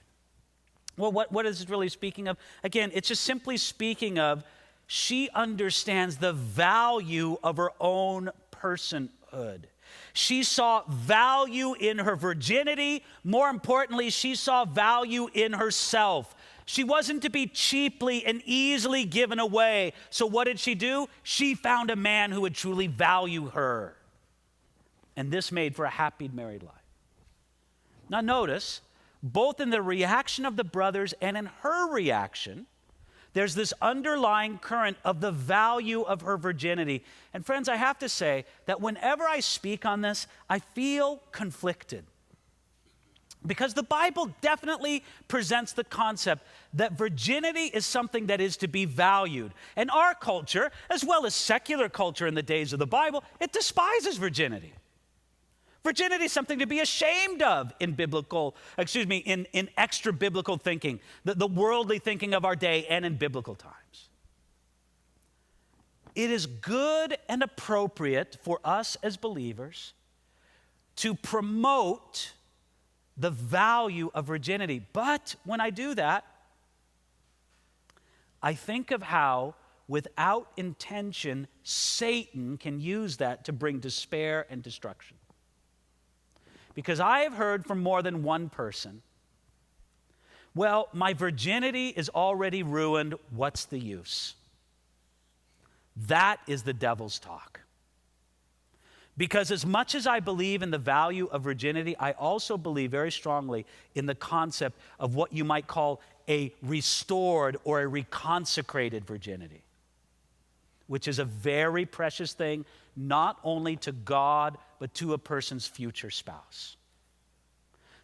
Well, what is it really speaking of? Again, it's just simply speaking of she understands the value of her own personhood. She saw value in her virginity. More importantly, she saw value in herself. She wasn't to be cheaply and easily given away. So what did she do? She found a man who would truly value her. And this made for a happy married life. Now notice, both in the reaction of the brothers and in her reaction, there's this underlying current of the value of her virginity. And friends, I have to say that whenever I speak on this, I feel conflicted. Because the Bible definitely presents the concept that virginity is something that is to be valued. And our culture, as well as secular culture in the days of the Bible, it despises virginity. Virginity is something to be ashamed of in extra biblical thinking, the worldly thinking of our day and in biblical times. It is good and appropriate for us as believers to promote the value of virginity. But when I do that, I think of how, without intention, Satan can use that to bring despair and destruction. Because I have heard from more than one person, well, my virginity is already ruined, what's the use? That is the devil's talk. Because as much as I believe in the value of virginity, I also believe very strongly in the concept of what you might call a restored or a reconsecrated virginity. which is a very precious thing, not only to God, but to a person's future spouse.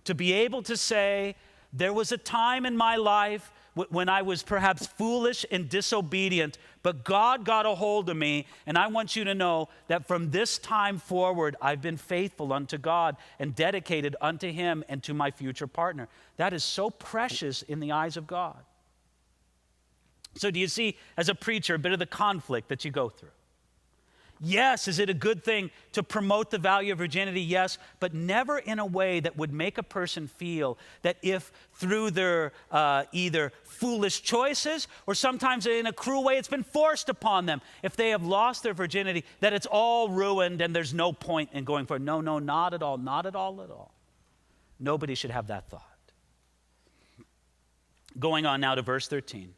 To be able to say, there was a time in my life when I was perhaps foolish and disobedient, but God got a hold of me, and I want you to know that from this time forward, I've been faithful unto God and dedicated unto Him and to my future partner. That is so precious in the eyes of God. So do you see, as a preacher, a bit of the conflict that you go through? Yes, is it a good thing to promote the value of virginity? Yes, but never in a way that would make a person feel that if through their either foolish choices or sometimes in a cruel way it's been forced upon them, if they have lost their virginity, that it's all ruined and there's no point in going forward. No, not at all, not at all at all. Nobody should have that thought. Going on now to verse 13.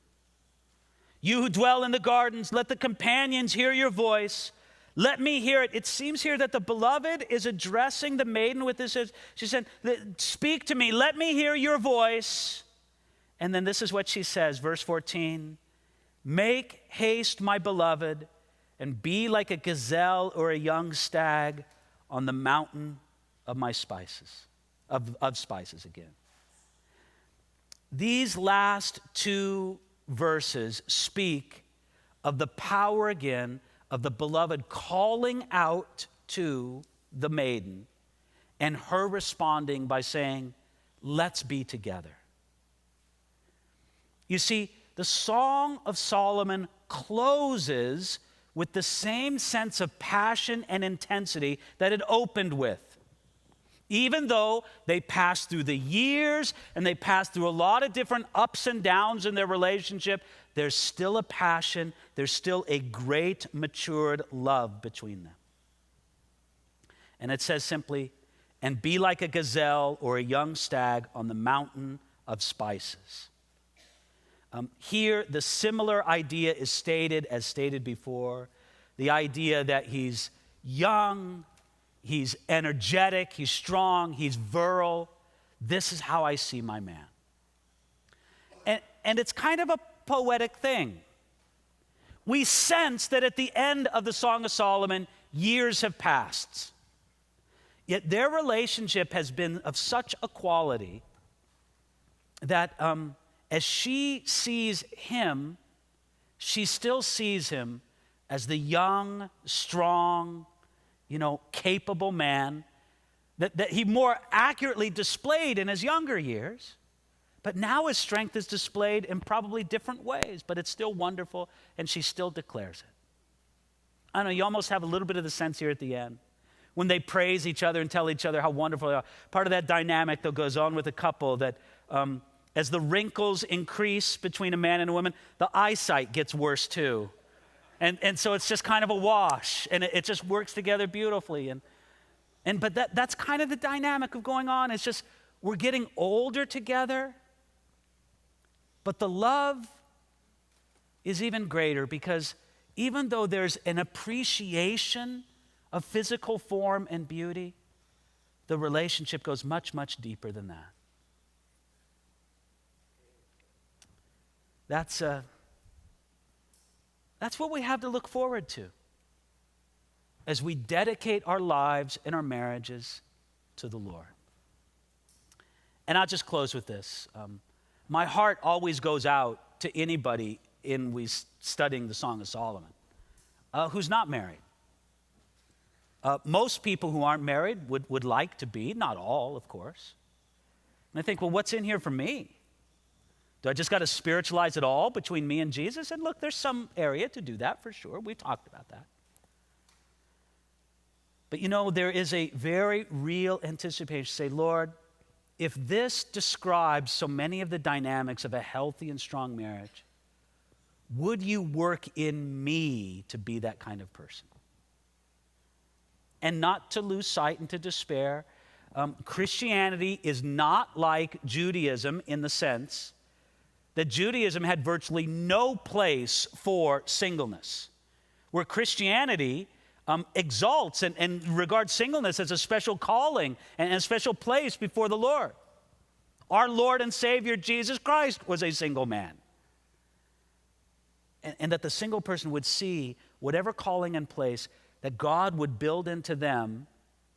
You who dwell in the gardens, let the companions hear your voice. Let me hear it. It seems here that the beloved is addressing the maiden with this. She said, speak to me. Let me hear your voice. And then this is what she says, verse 14. Make haste, my beloved, and be like a gazelle or a young stag on the mountain of my spices, of spices again. These last two verses speak of the power again of the beloved calling out to the maiden and her responding by saying, let's be together. You see, the Song of Solomon closes with the same sense of passion and intensity that it opened with. Even though they passed through the years and they passed through a lot of different ups and downs in their relationship, there's still a passion, there's still a great matured love between them. And it says simply, and be like a gazelle or a young stag on the mountain of spices. Here, the similar idea is stated as stated before. The idea that he's young, he's energetic, he's strong, he's virile. This is how I see my man. And it's kind of a poetic thing. We sense that at the end of the Song of Solomon, years have passed. Yet their relationship has been of such a quality that as she sees him, she still sees him as the young, strong, capable man that he more accurately displayed in his younger years. But now his strength is displayed in probably different ways, but it's still wonderful, and she still declares it. I know you almost have a little bit of the sense here at the end. When they praise each other and tell each other how wonderful they are, part of that dynamic that goes on with a couple that as the wrinkles increase between a man and a woman, the eyesight gets worse too. And so it's just kind of a wash, and it just works together beautifully. But that's kind of the dynamic of going on. It's just we're getting older together, but the love is even greater because even though there's an appreciation of physical form and beauty, the relationship goes much, much deeper than that. That's what we have to look forward to as we dedicate our lives and our marriages to the Lord. And I'll just close with this. My heart always goes out to anybody studying the Song of Solomon who's not married. Most people who aren't married would like to be, not all, of course. And I think, well, what's in here for me? Do I just got to spiritualize it all between me and Jesus? And look, there's some area to do that for sure. We've talked about that. But there is a very real anticipation to say, Lord, if this describes so many of the dynamics of a healthy and strong marriage, would you work in me to be that kind of person? And not to lose sight and to despair. Christianity is not like Judaism in the sense that Judaism had virtually no place for singleness, where Christianity exalts and regards singleness as a special calling and a special place before the Lord. Our Lord and Savior Jesus Christ was a single man. and that the single person would see whatever calling and place that God would build into them,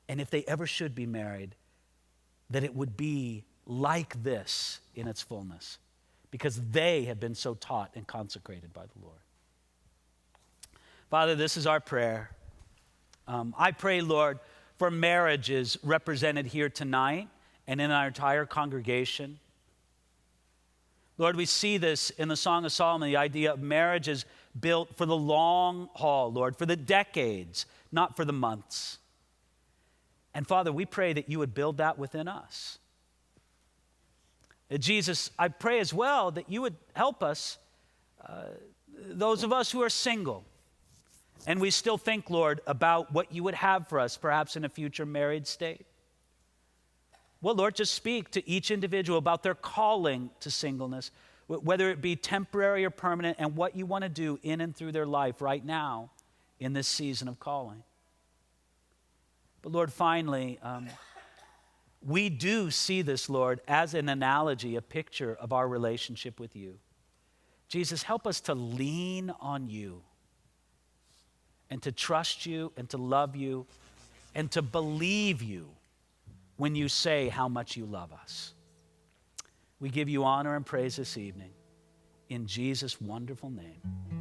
and if they ever should be married, that it would be like this in its fullness, because they have been so taught and consecrated by the Lord. Father, this is our prayer. I pray, Lord, for marriages represented here tonight and in our entire congregation. Lord, we see this in the Song of Solomon, the idea of marriage is built for the long haul, Lord, for the decades, not for the months. And Father, we pray that you would build that within us. Jesus, I pray as well that you would help us, those of us who are single, and we still think, Lord, about what you would have for us, perhaps in a future married state. Well, Lord, just speak to each individual about their calling to singleness, whether it be temporary or permanent, and what you want to do in and through their life right now in this season of calling. But Lord, finally, we do see this, Lord, as an analogy, a picture of our relationship with you. Jesus, help us to lean on you and to trust you and to love you and to believe you when you say how much you love us. We give you honor and praise this evening in Jesus' wonderful name.